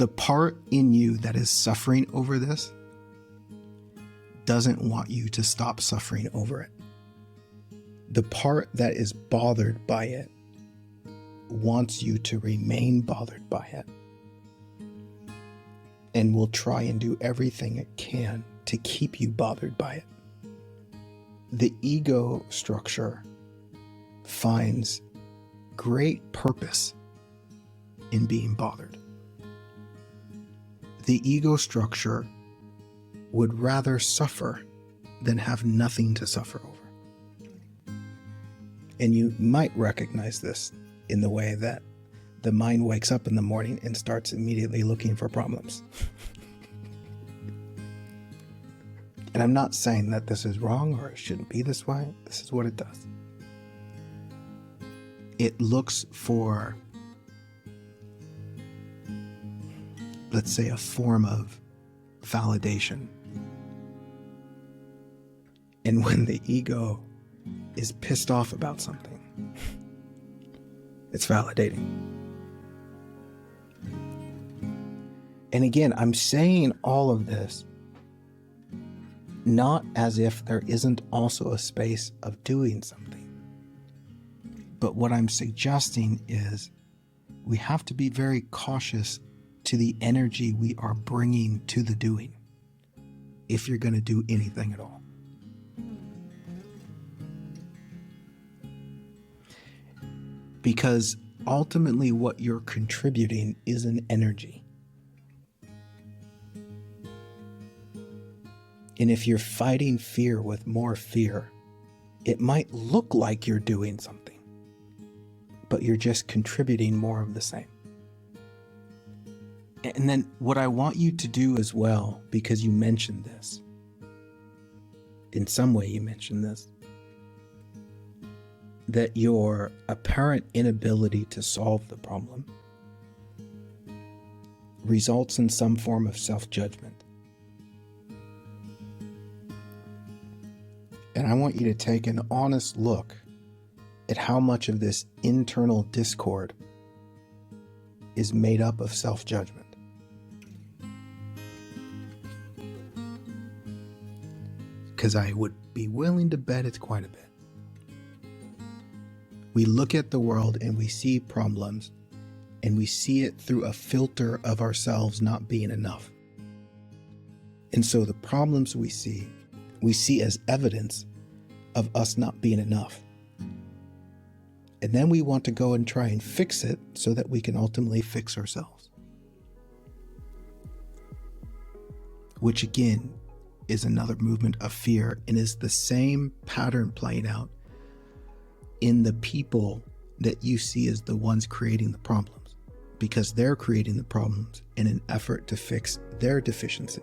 The part in you that is suffering over this doesn't want you to stop suffering over it. The part that is bothered by it wants you to remain bothered by it and will try and do everything it can to keep you bothered by it. The ego structure finds great purpose in being bothered. The ego structure would rather suffer than have nothing to suffer over. And you might recognize this in the way that the mind wakes up in the morning and starts immediately looking for problems. And I'm not saying that this is wrong or it shouldn't be this way. This is what it does. It looks for, let's say, a form of validation. And when the ego is pissed off about something, it's validating. And again, I'm saying all of this not as if there isn't also a space of doing something. But what I'm suggesting is we have to be very cautious to the energy we are bringing to the doing if you're going to do anything at all. Because ultimately what you're contributing is an energy. And if you're fighting fear with more fear, it might look like you're doing something, but you're just contributing more of the same. And then what I want you to do as well, because you mentioned this, in some way you mentioned this, that your apparent inability to solve the problem results in some form of self-judgment. And I want you to take an honest look at how much of this internal discord is made up of self-judgment. Because I would be willing to bet it's quite a bit. We look at the world and we see problems, and we see it through a filter of ourselves not being enough. And so the problems we see as evidence of us not being enough. And then we want to go and try and fix it so that we can ultimately fix ourselves. Which again is another movement of fear, and is the same pattern playing out in the people that you see as the ones creating the problems, because they're creating the problems in an effort to fix their deficiency.